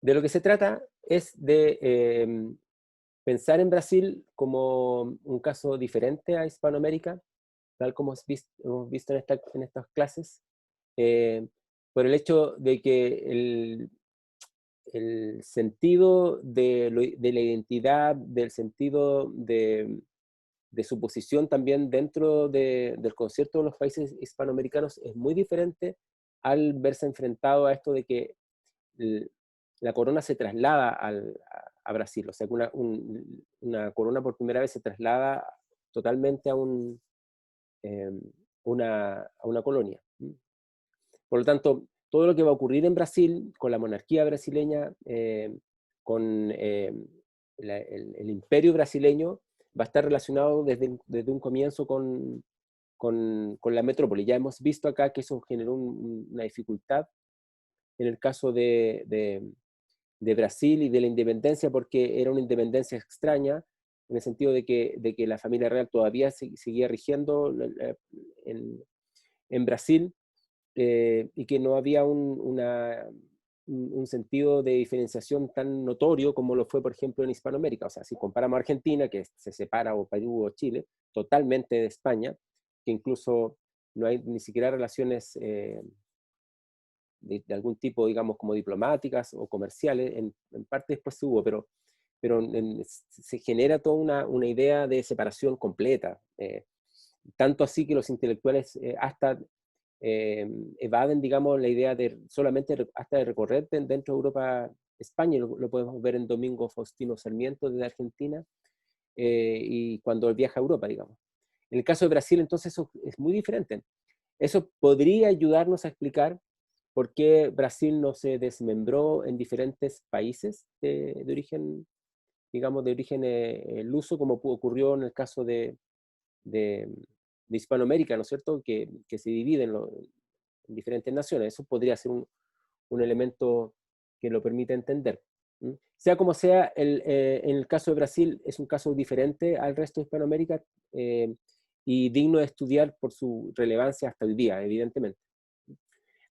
De lo que se trata es de pensar en Brasil como un caso diferente a Hispanoamérica, tal como hemos visto en estas clases, eh, por el hecho de que el sentido de la identidad, del sentido de su posición también dentro del concierto de los países hispanoamericanos es muy diferente al verse enfrentado a esto de que l- la corona se traslada a Brasil, o sea que una corona por primera vez se traslada totalmente eh, a una colonia. Por lo tanto, todo lo que va a ocurrir en Brasil, con la monarquía brasileña, con el imperio brasileño, va a estar relacionado desde un comienzo con la metrópoli. Ya hemos visto acá que eso generó una dificultad en el caso de Brasil y de la independencia, porque era una independencia extraña, en el sentido de que la familia real todavía seguía rigiendo en Brasil, y que no había un sentido de diferenciación tan notorio como lo fue, por ejemplo, en Hispanoamérica. O sea, si comparamos a Argentina, que se separa, o Perú o Chile, totalmente de España, que incluso no hay ni siquiera relaciones de algún tipo, digamos, como diplomáticas o comerciales, en parte después hubo, pero se genera toda una idea de separación completa. Tanto así que los intelectuales hasta evaden, digamos, la idea de solamente hasta de recorrer dentro de Europa, España, lo podemos ver en Domingo Faustino Sarmiento desde Argentina, y cuando él viaja a Europa, digamos. En el caso de Brasil, entonces, eso es muy diferente. Eso podría ayudarnos a explicar por qué Brasil no se desmembró en diferentes países de origen, digamos, de origen luso, como ocurrió en el caso de, de Hispanoamérica, ¿no es cierto?, que se dividen en diferentes naciones. Eso podría ser un elemento que lo permita entender. ¿Mm? Sea como sea, en el caso de Brasil es un caso diferente al resto de Hispanoamérica, eh, y digno de estudiar por su relevancia hasta hoy día, evidentemente.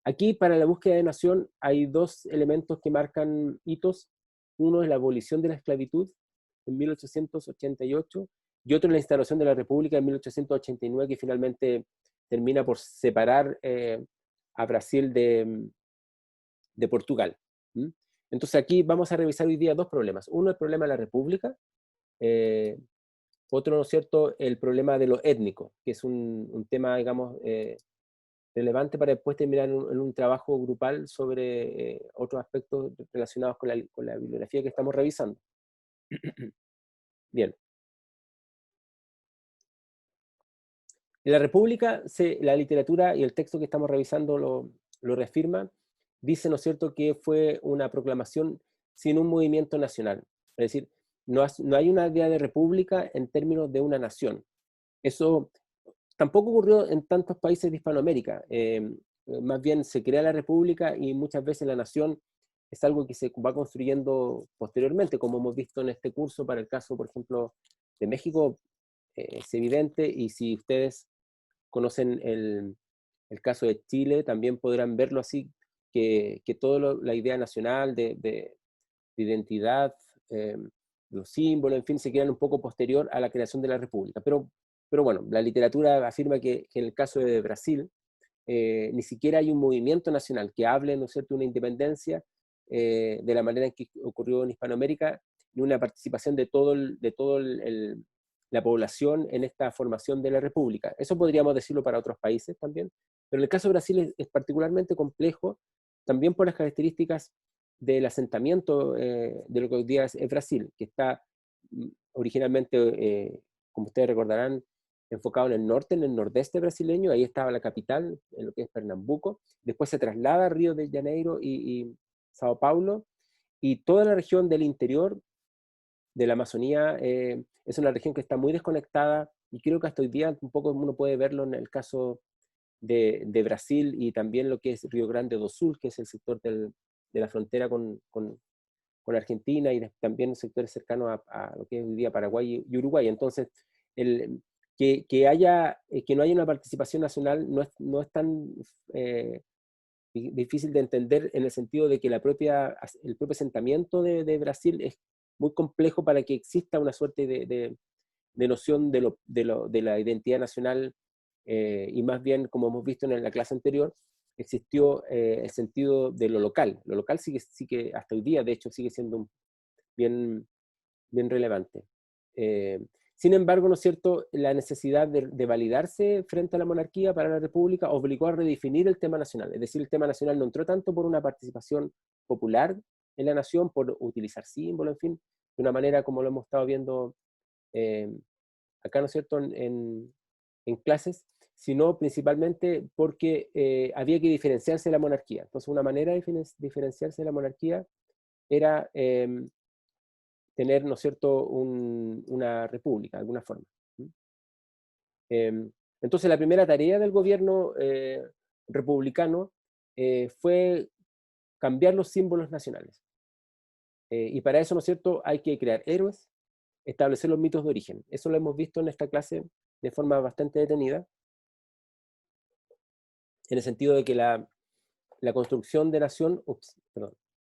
Aquí, para la búsqueda de nación, hay dos elementos que marcan hitos. Uno es la abolición de la esclavitud en 1888 y otro es la instalación de la República en 1889, que finalmente termina por separar a Brasil de Portugal. ¿Mm? Entonces aquí vamos a revisar hoy día dos problemas. Uno, el problema de la República. eh, Otro, ¿no es cierto?, el problema de lo étnico, que es un tema, digamos, relevante para después terminar en un trabajo grupal sobre otros aspectos relacionados con la bibliografía que estamos revisando. Bien. En la República, la literatura y el texto que estamos revisando lo reafirma. Dice, ¿no es cierto?, que fue una proclamación sin un movimiento nacional. Es decir, no hay una idea de república en términos de una nación. Eso tampoco ocurrió en tantos países de Hispanoamérica. Más bien se crea la república y muchas veces la nación es algo que se va construyendo posteriormente, como hemos visto en este curso para el caso, por ejemplo, de México. Es evidente, y si ustedes conocen el caso de Chile, también podrán verlo así, que toda la idea nacional de identidad, eh, los símbolos, en fin, se crean un poco posterior a la creación de la República. Pero bueno, la literatura afirma que en el caso de Brasil, ni siquiera hay un movimiento nacional que hable, ¿no es cierto?, de una independencia de la manera en que ocurrió en Hispanoamérica, ni una participación de todo la población en esta formación de la República. Eso podríamos decirlo para otros países también, pero en el caso de Brasil es particularmente complejo, también por las características del asentamiento de lo que hoy día es Brasil, que está originalmente, como ustedes recordarán, enfocado en el norte, en el nordeste brasileño. Ahí estaba la capital, en lo que es Pernambuco. Después se traslada a Río de Janeiro y Sao Paulo, y toda la región del interior de la Amazonía es una región que está muy desconectada, y creo que hasta hoy día un poco uno puede verlo en el caso de Brasil, y también lo que es Río Grande do Sul, que es el sector de la frontera con Argentina, y también sectores cercanos a lo que es hoy día Paraguay y Uruguay. Entonces, el, que no haya una participación nacional no es tan, eh, difícil de entender en el sentido de que el propio asentamiento de Brasil es muy complejo para que exista una suerte de noción de la identidad nacional, y más bien, como hemos visto en la clase anterior, existió el sentido de lo local. Lo local sigue hasta hoy día, de hecho, sigue siendo bien, bien relevante. Sin embargo, ¿no es cierto?, la necesidad de validarse frente a la monarquía para la república obligó a redefinir el tema nacional. Es decir, el tema nacional no entró tanto por una participación popular en la nación, por utilizar símbolos, en fin, de una manera como lo hemos estado viendo eh, acá, ¿no es cierto?, en clases, sino principalmente porque había que diferenciarse de la monarquía. Entonces, una manera de diferenciarse de la monarquía era tener, ¿no es cierto?, una república, de alguna forma. Entonces, la primera tarea del gobierno republicano fue cambiar los símbolos nacionales. Y para eso, ¿no es cierto?, hay que crear héroes, establecer los mitos de origen. Eso lo hemos visto en esta clase de forma bastante detenida, en el sentido de que la construcción de nación,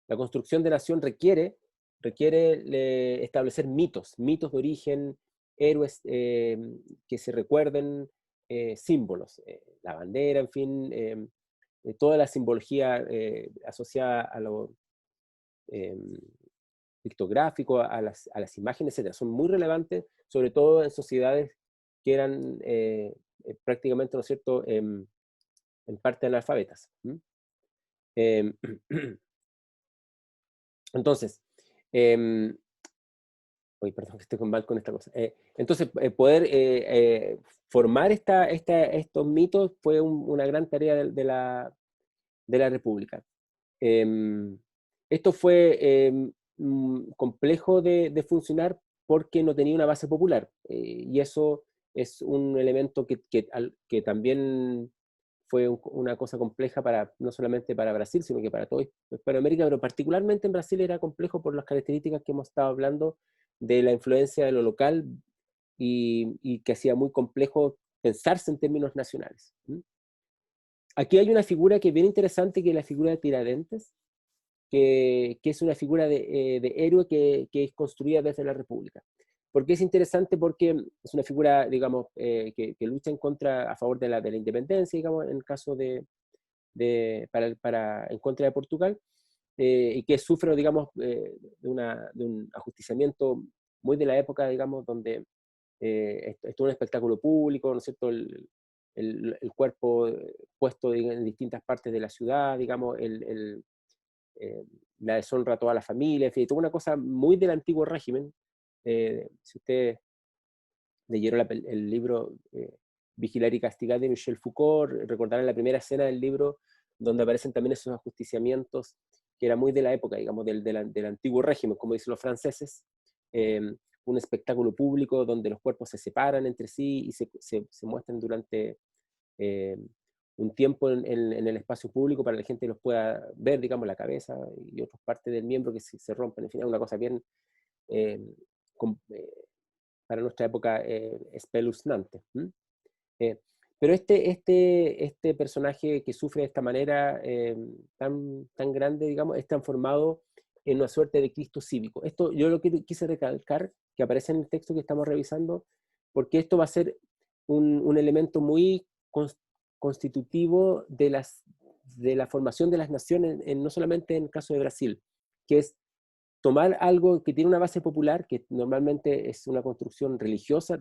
la construcción de nación requiere establecer mitos de origen, héroes que se recuerden, símbolos, la bandera, en fin, toda la simbología asociada a lo pictográfico, a las imágenes, etc. Son muy relevantes, sobre todo en sociedades que eran prácticamente, ¿no es cierto?, en parte analfabetas. Eh, entonces, perdón que estoy con mal con esta cosa. Entonces, poder formar estos mitos fue una gran tarea de la República. Esto fue complejo de funcionar porque no tenía una base popular, y eso es un elemento que también fue una cosa compleja no solamente para Brasil, sino que para todo Hispanoamérica, pero particularmente en Brasil era complejo por las características que hemos estado hablando de la influencia de lo local y que hacía muy complejo pensarse en términos nacionales. Aquí hay una figura que es bien interesante, que es la figura de Tiradentes, que es una figura de héroe que es construida desde la República. ¿Por qué es interesante? Porque es una figura, digamos, que lucha a favor de la independencia, digamos, en el caso en contra de Portugal, y que sufre, digamos, de un ajusticiamiento muy de la época, digamos, donde esto es un espectáculo público, ¿no es cierto?, el cuerpo puesto en distintas partes de la ciudad, digamos, la deshonra a toda la familia, en fin, toda una cosa muy del antiguo régimen. Si ustedes leyeron el libro Vigilar y Castigar de Michel Foucault, recordarán la primera escena del libro donde aparecen también esos ajusticiamientos que era muy de la época, digamos, del antiguo régimen, como dicen los franceses, un espectáculo público donde los cuerpos se separan entre sí y se muestran durante un tiempo en el espacio público para que la gente los pueda ver, digamos, la cabeza y otras partes del miembro que se rompen. En fin, es una cosa bien, eh, com, eh, para nuestra época, espeluznante. Eh, pero este personaje que sufre de esta manera tan grande, digamos, es transformado en una suerte de Cristo cívico. Esto yo lo que quise recalcar, que aparece en el texto que estamos revisando, porque esto va a ser un elemento muy constitutivo de la formación de las naciones, no solamente en el caso de Brasil, que es tomar algo que tiene una base popular, que normalmente es una construcción religiosa.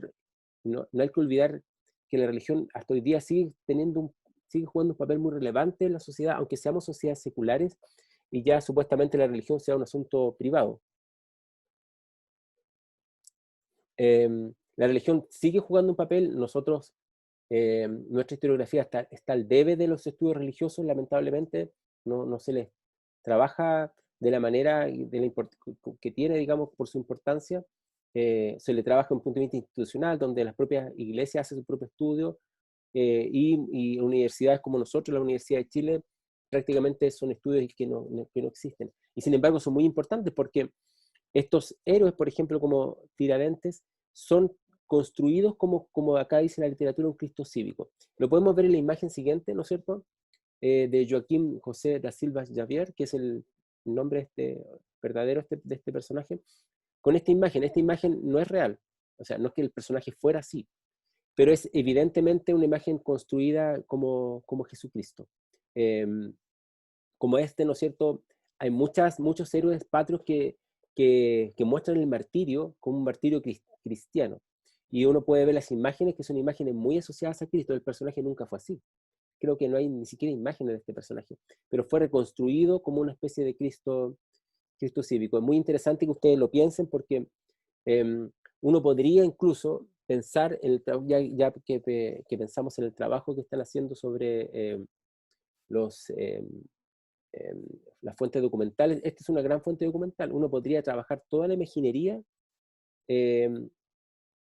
No hay que olvidar que la religión hasta hoy día sigue jugando un papel muy relevante en la sociedad, aunque seamos sociedades seculares y ya supuestamente la religión sea un asunto privado. La religión sigue jugando un papel. Nosotros, nuestra historiografía está al debe de los estudios religiosos, lamentablemente. No se les trabaja de la manera que tiene, digamos, por su importancia. Se le trabaja desde un punto de vista institucional, donde las propias iglesias hacen su propio estudio, y universidades como nosotros, la Universidad de Chile, prácticamente son estudios que no existen. Y sin embargo son muy importantes porque estos héroes, por ejemplo, como Tiradentes, son construidos como acá dice la literatura, un Cristo cívico. Lo podemos ver en la imagen siguiente, ¿no es cierto? de Joaquim José da Silva Xavier, que es el nombre verdadero de este personaje, con esta imagen. Esta imagen no es real, o sea, no es que el personaje fuera así, pero es evidentemente una imagen construida como Jesucristo. Eh, Como ¿no es cierto? Hay muchos héroes patrios que muestran el martirio como un martirio cristiano. Y uno puede ver las imágenes, que son imágenes muy asociadas a Cristo. El personaje nunca fue así. Creo que no hay ni siquiera imágenes de este personaje, pero fue reconstruido como una especie de Cristo cívico. Es muy interesante que ustedes lo piensen porque uno podría incluso pensar, ya que pensamos en el trabajo que están haciendo sobre los, eh, las fuentes documentales. Esta es una gran fuente documental. Uno podría trabajar toda la imaginería eh,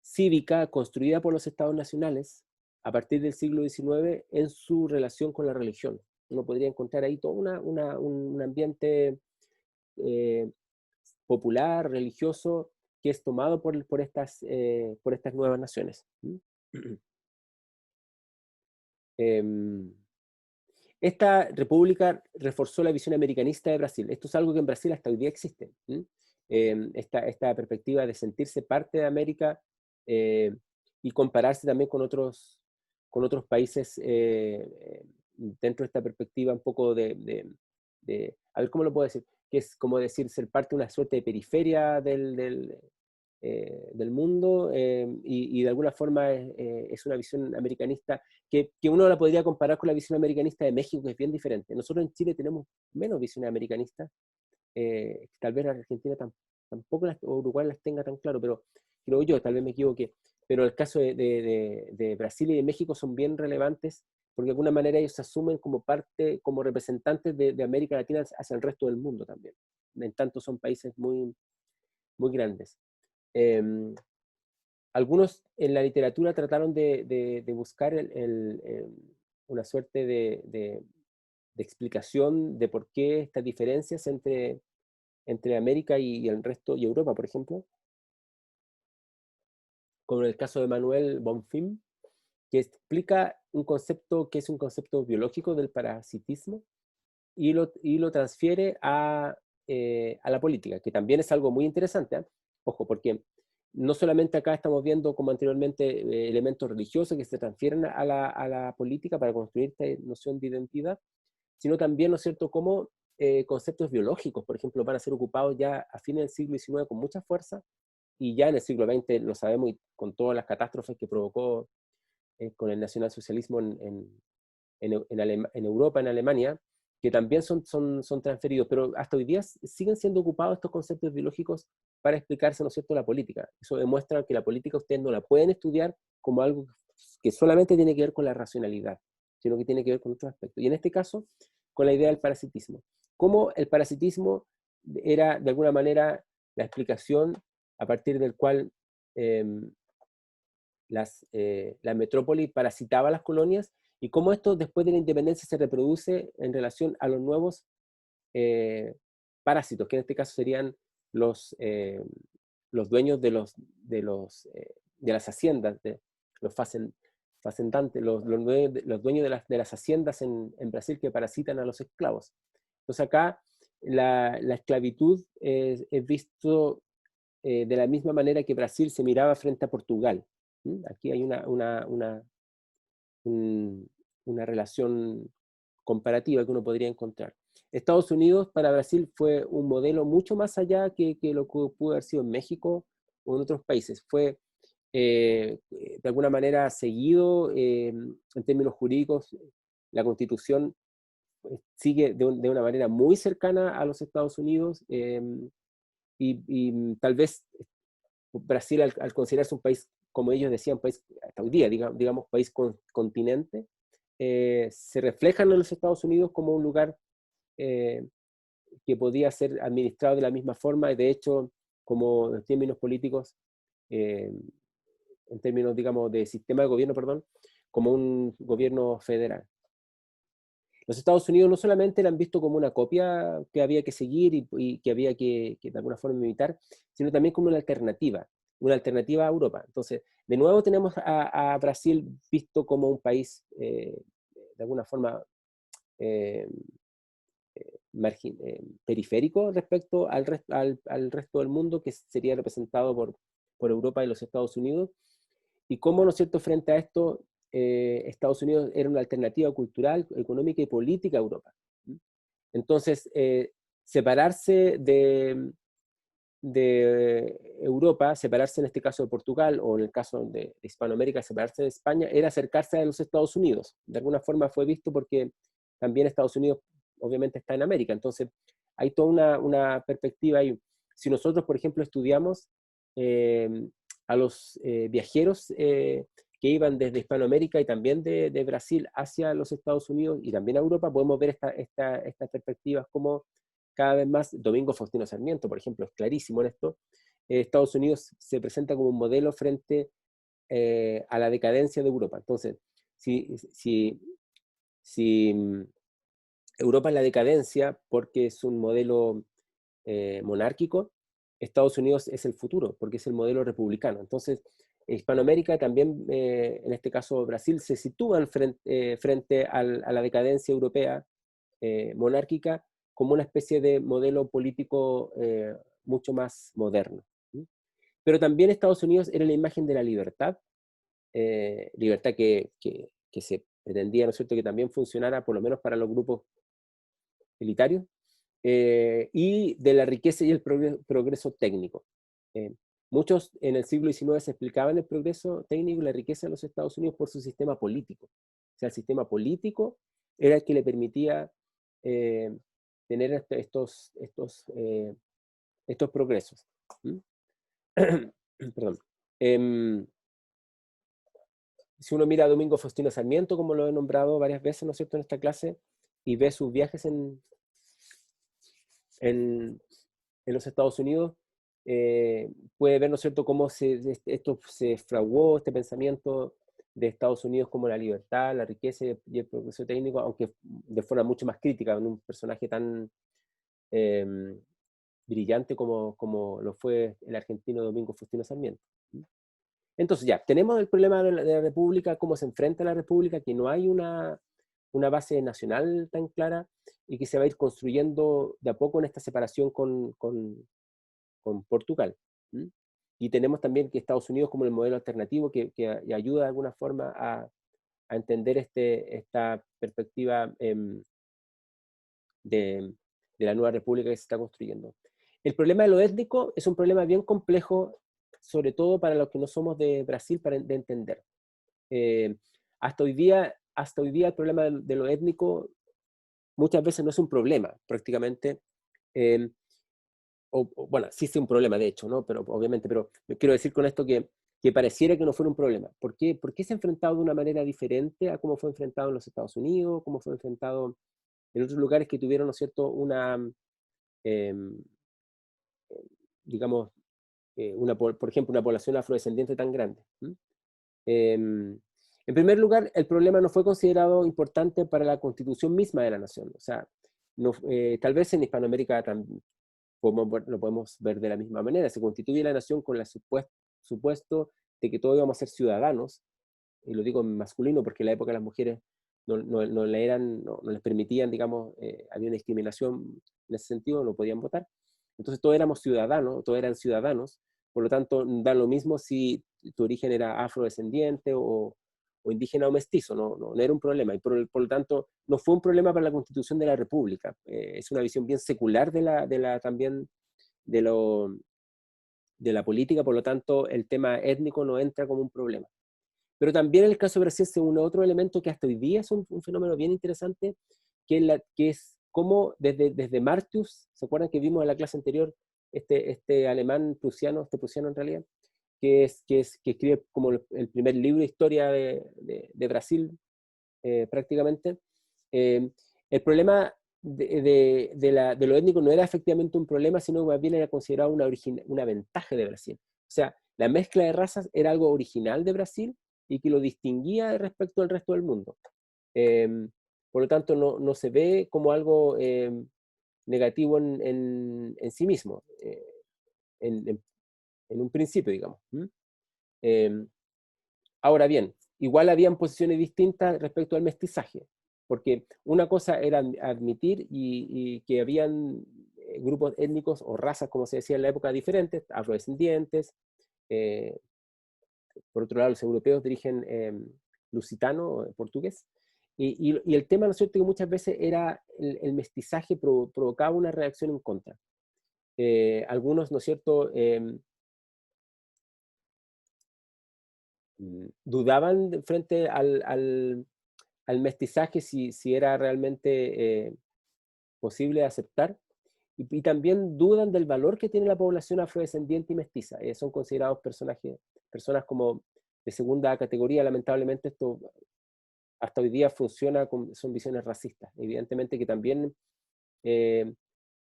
cívica construida por los estados nacionales a partir del siglo XIX en su relación con la religión. Uno podría encontrar ahí todo un ambiente eh, popular, religioso, que es tomado por estas nuevas naciones. Esta república reforzó la visión americanista de Brasil. Esto es algo que en Brasil hasta hoy día existe. Esta perspectiva de sentirse parte de América y compararse también con otros países dentro de esta perspectiva un poco a ver, ¿cómo lo puedo decir? Que es como decir ser parte de una suerte de periferia del mundo y de alguna forma es una visión americanista que uno la podría comparar con la visión americanista de México, que es bien diferente. Nosotros en Chile tenemos menos visiones americanistas, tal vez Argentina tampoco o Uruguay las tenga tan claro, pero creo yo, tal vez me equivoqué, pero el caso de Brasil y de México son bien relevantes porque de alguna manera ellos se asumen como parte, como representantes de América Latina hacia el resto del mundo también. En tanto son países muy grandes. Eh, Algunos en la literatura trataron de buscar una suerte de explicación de por qué estas diferencias entre América y el resto, y Europa, por ejemplo, como en el caso de Manuel Bonfim, que explica un concepto que es un concepto biológico del parasitismo y lo transfiere a la política, que también es algo muy interesante. ¿Eh? Ojo, porque no solamente acá estamos viendo, como anteriormente, elementos religiosos que se transfieren a la política para construir esta noción de identidad, sino también, ¿no es cierto?, cómo conceptos biológicos, por ejemplo, van a ser ocupados ya a fines del siglo XIX con mucha fuerza, y ya en el siglo XX lo sabemos, y con todas las catástrofes que provocó con el nacionalsocialismo en Europa, en Alemania, que también son transferidos, pero hasta hoy día siguen siendo ocupados estos conceptos biológicos para explicarse, ¿no es cierto?, la política. Eso demuestra que la política ustedes no la pueden estudiar como algo que solamente tiene que ver con la racionalidad, sino que tiene que ver con otros aspectos. Y en este caso, con la idea del parasitismo. Cómo el parasitismo era, de alguna manera, la explicación a partir del cual la metrópoli parasitaba las colonias y cómo esto después de la independencia se reproduce en relación a los nuevos parásitos, que en este caso serían los dueños de las haciendas, los facendantes, los dueños de las haciendas en Brasil que parasitan a los esclavos. Entonces acá la esclavitud es visto de la misma manera que Brasil se miraba frente a Portugal. Aquí hay una relación comparativa que uno podría encontrar. Estados Unidos para Brasil fue un modelo mucho más allá que lo que pudo haber sido en México o en otros países. Fue de alguna manera seguido en términos jurídicos. La Constitución sigue de una manera muy cercana a los Estados Unidos y tal vez Brasil, al considerarse un país, como ellos decían, país hasta hoy día, digamos, país continente, se reflejan en los Estados Unidos como un lugar que podía ser administrado de la misma forma, y de hecho, como en términos políticos, eh, en términos, digamos, de sistema de gobierno, perdón, como un gobierno federal. Los Estados Unidos no solamente la han visto como una copia que había que seguir y que había que de alguna forma imitar, sino también como una alternativa a Europa. Entonces, de nuevo tenemos a Brasil visto como un país de alguna forma eh, periférico respecto al resto del mundo, que sería representado por Europa y los Estados Unidos, y cómo, ¿no es cierto?, frente a esto, Estados Unidos era una alternativa cultural, económica y política a Europa. Entonces, separarse de Europa, separarse en este caso de Portugal, o en el caso de Hispanoamérica, separarse de España, era acercarse a los Estados Unidos. De alguna forma fue visto porque también Estados Unidos obviamente está en América, entonces hay toda una perspectiva ahí. Si nosotros, por ejemplo, estudiamos eh, a los viajeros que iban desde Hispanoamérica y también de Brasil hacia los Estados Unidos y también a Europa, podemos ver estas perspectivas como cada vez más. Domingo Faustino Sarmiento, por ejemplo, es clarísimo en esto. Estados Unidos se presenta como un modelo frente a la decadencia de Europa. Entonces, si Europa es la decadencia porque es un modelo monárquico, Estados Unidos es el futuro, porque es el modelo republicano. Entonces, Hispanoamérica también, en este caso Brasil, se sitúan frente a la decadencia europea monárquica como una especie de modelo político mucho más moderno. Pero también Estados Unidos era la imagen de la libertad, libertad que se pretendía, ¿no es cierto?, que también funcionara por lo menos para los grupos militares, y de la riqueza y el progreso técnico. Eh, Muchos en el siglo XIX se explicaban el progreso técnico y la riqueza de los Estados Unidos por su sistema político. O sea, el sistema político era el que le permitía eh, tener estos progresos. ¿Mm? Perdón. Em, si uno mira a Domingo Faustino Sarmiento, como lo he nombrado varias veces, ¿no es cierto?, en esta clase, y ve sus viajes en, en los Estados Unidos, puede ver, ¿no es cierto?, cómo esto se fraguó, este pensamiento de Estados Unidos como la libertad, la riqueza y el progreso técnico, aunque de forma mucho más crítica, en un personaje tan eh, brillante como lo fue el argentino Domingo Faustino Sarmiento. Entonces ya, tenemos el problema de la República, cómo se enfrenta a la República, que no hay una base nacional tan clara y que se va a ir construyendo de a poco en esta separación con Portugal. ¿Mm? Y tenemos también que Estados Unidos como el modelo alternativo que ayuda de alguna forma a entender esta perspectiva de, de la nueva república que se está construyendo. El problema de lo étnico es un problema bien complejo, sobre todo para los que no somos de Brasil, de entender. Eh, hasta hoy día el problema de lo étnico muchas veces no es un problema, prácticamente. Eh, bueno, sí es un problema de hecho, ¿no? Pero obviamente, pero quiero decir con esto que pareciera que no fuera un problema. ¿Por qué se ha enfrentado de una manera diferente a cómo fue enfrentado en los Estados Unidos, cómo fue enfrentado en otros lugares que tuvieron, ¿no es cierto?, eh, digamos, por ejemplo, una población afrodescendiente tan grande. En primer lugar, el problema no fue considerado importante para la constitución misma de la nación. O sea, no, tal vez en Hispanoamérica lo podemos ver de la misma manera. Se constituye la nación con el supuesto de que todos íbamos a ser ciudadanos, y lo digo en masculino porque en la época las mujeres no les permitían, digamos, había una discriminación en ese sentido, no podían votar. Entonces todos éramos ciudadanos, todos eran ciudadanos, por lo tanto da lo mismo si tu origen era afrodescendiente o indígena o mestizo, no era un problema, y por lo tanto no fue un problema para la constitución de la República. Es una visión bien secular también de, lo, de la política, por lo tanto el tema étnico no entra como un problema. Pero también en el caso de Brasil se une otro elemento que hasta hoy día es un fenómeno bien interesante, que es cómo desde Martius, ¿se acuerdan que vimos en la clase anterior este alemán prusiano, este prusiano en realidad, que escribe como el primer libro de historia de Brasil, prácticamente? Eh, el problema de lo étnico no era efectivamente un problema, sino que más bien era considerado una ventaja de Brasil. O sea, la mezcla de razas era algo original de Brasil y que lo distinguía respecto al resto del mundo. Eh, por lo tanto, no se ve como algo negativo en sí mismo, en, en- en un principio, digamos. Eh, Ahora bien, igual habían posiciones distintas respecto al mestizaje. porque una cosa era admitir y que habían grupos étnicos o razas, como se decía en la época, diferentes, afrodescendientes. eh, por otro lado, los europeos de origen lusitano, portugués. Y el tema, ¿no es cierto?, que muchas veces era el mestizaje provocaba una reacción en contra. Algunos, ¿no es cierto?, dudaban frente al mestizaje si era realmente posible de aceptar, y también dudan del valor que tiene la población afrodescendiente y mestiza. Son considerados personas como de segunda categoría. Lamentablemente esto hasta hoy día funciona, son visiones racistas. Evidentemente que también eh,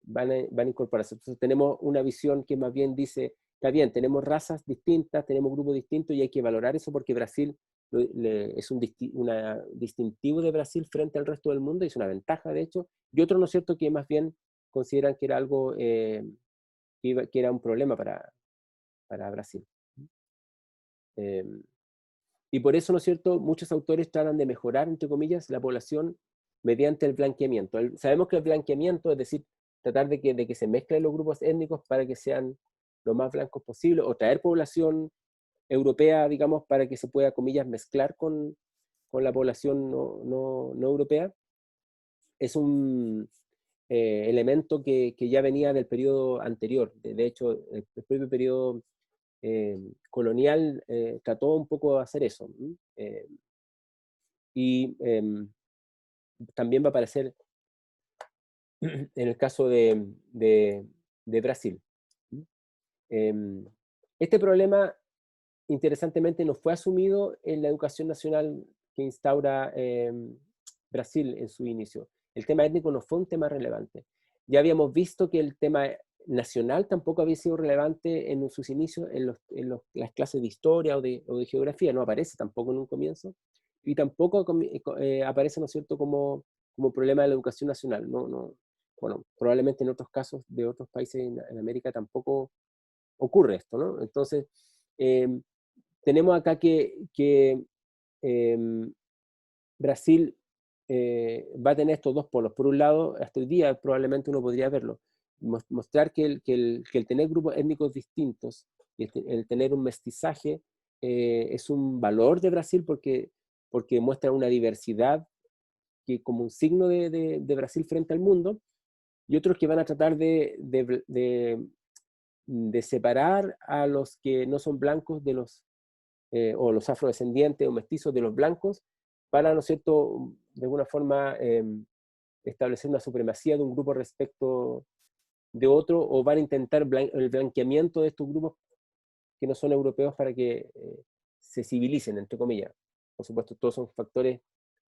van a incorporarse. Entonces tenemos una visión que más bien dice, está bien, tenemos razas distintas, tenemos grupos distintos y hay que valorar eso porque Brasil es una distintivo de Brasil frente al resto del mundo y es una ventaja, de hecho. Y otros, ¿no es cierto?, que más bien consideran que era algo que era un problema para Brasil. Eh, y por eso, ¿no es cierto?, muchos autores tratan de mejorar, entre comillas, la población mediante el blanqueamiento. Sabemos que el blanqueamiento, es decir, tratar de que se mezclen los grupos étnicos para que sean lo más blancos posible, o traer población europea, digamos, para que se pueda, comillas, mezclar con la población no europea, es un elemento que ya venía del periodo anterior. De hecho, el propio periodo colonial trató un poco de hacer eso. Y también va a aparecer en el caso de Brasil. Em, este problema, interesantemente, no fue asumido en la educación nacional que instaura Brasil en su inicio. El tema étnico no fue un tema relevante. Ya habíamos visto que el tema nacional tampoco había sido relevante en sus inicios las clases de historia o de geografía, no aparece tampoco en un comienzo, y tampoco aparece, ¿no es cierto?, como problema de la educación nacional. Bueno, probablemente en otros casos de otros países en América tampoco ocurre esto, ¿no? Entonces, eh, tenemos acá que Brasil va a tener estos dos polos. Por un lado, hasta hoy día probablemente uno podría verlo, mostrar que el tener grupos étnicos distintos y el tener un mestizaje es un valor de Brasil porque muestra una diversidad que como un signo de Brasil frente al mundo, y otros que van a tratar de separar a los que no son blancos o los afrodescendientes o mestizos de los blancos para, ¿no es cierto?, de alguna forma establecer una supremacía de un grupo respecto de otro, o van a intentar el blanqueamiento de estos grupos que no son europeos para que se civilicen, entre comillas. Por supuesto, todos son factores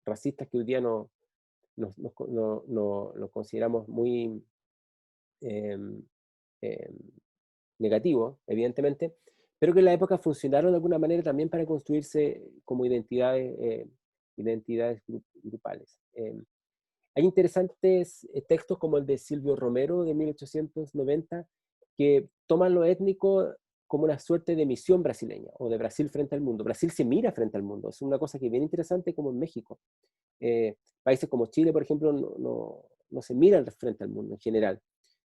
racistas que hoy día lo consideramos muy eh, eh, negativos, evidentemente, pero que en la época funcionaron de alguna manera también para construirse como identidades grupales. Hay interesantes textos como el de Silvio Romero de 1890 que toman lo étnico como una suerte de misión brasileña o de Brasil frente al mundo. Brasil se mira frente al mundo, es una cosa que es bien interesante como en México. Países como Chile, por ejemplo, no se miran frente al mundo en general,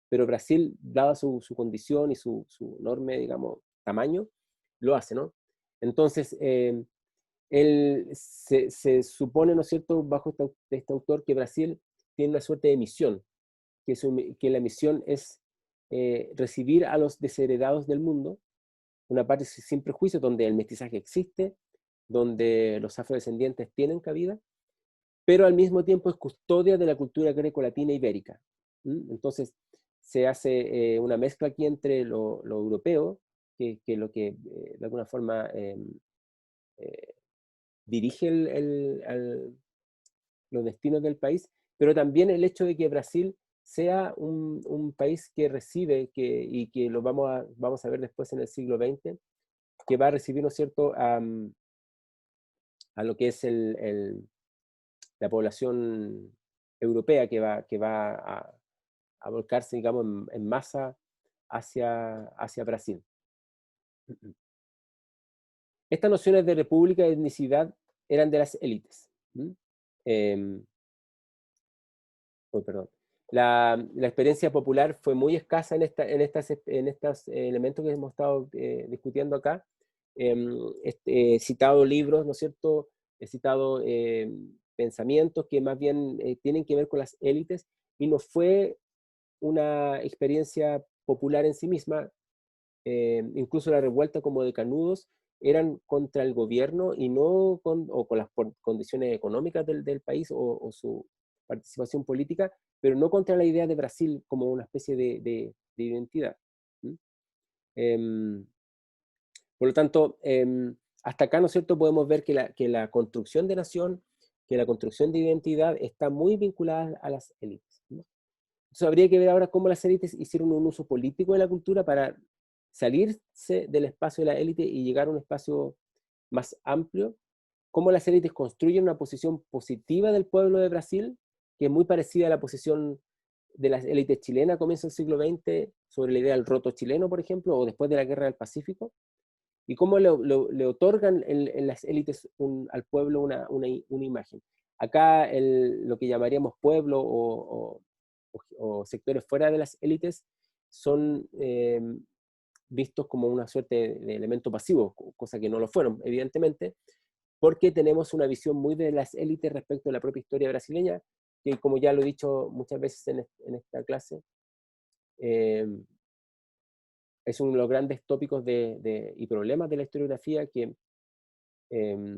pero Brasil, dada su condición y su enorme, digamos, tamaño, lo hace, ¿no? Entonces, él se supone, ¿no es cierto?, bajo este autor, que Brasil tiene una suerte de misión, que la misión es recibir a los desheredados del mundo, una parte sin prejuicios, donde el mestizaje existe, donde los afrodescendientes tienen cabida, pero al mismo tiempo es custodia de la cultura greco-latina ibérica. Entonces, se hace una mezcla aquí entre lo europeo, que lo que de alguna forma eh, dirige los destinos del país, pero también el hecho de que Brasil sea un país que recibe, y que lo vamos a ver después en el siglo XX, que va a recibir, ¿no es cierto?, a lo que es la población europea que va a volcarse, digamos, en masa hacia Brasil. Estas nociones de república y etnicidad eran de las élites. uy, perdón. La experiencia popular fue muy escasa en estos elementos que hemos estado discutiendo acá. He citado libros, ¿no es cierto? He citado pensamientos que más bien tienen que ver con las élites y no fue una experiencia popular en sí misma. Incluso la revuelta como de Canudos eran contra el gobierno y no o con las condiciones económicas del país o su participación política, pero no contra la idea de Brasil como una especie de identidad. ¿Mm? Em, por lo tanto, hasta acá, ¿no es cierto?, podemos ver que la construcción de nación, que la construcción de identidad está muy vinculada a las élites, ¿no? Entonces habría que ver ahora cómo las élites hicieron un uso político de la cultura para salirse del espacio de la élite y llegar a un espacio más amplio, cómo las élites construyen una posición positiva del pueblo de Brasil, que es muy parecida a la posición de las élites chilenas a comienzos del siglo XX sobre la idea del roto chileno, por ejemplo, o después de la Guerra del Pacífico, y cómo le otorgan en las élites al pueblo una imagen. Acá lo que llamaríamos pueblo o sectores fuera de las élites son vistos como una suerte de elemento pasivo, cosa que no lo fueron, evidentemente, porque tenemos una visión muy de las élites respecto a la propia historia brasileña, que como ya lo he dicho muchas veces en esta clase, eh, es uno de los grandes tópicos y problemas de la historiografía que eh,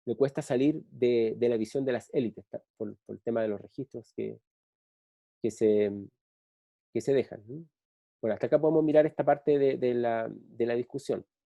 le cuesta salir de la visión de las élites por el tema de los registros que se, que se dejan, ¿no? Bueno, hasta acá podemos mirar esta parte de la discusión.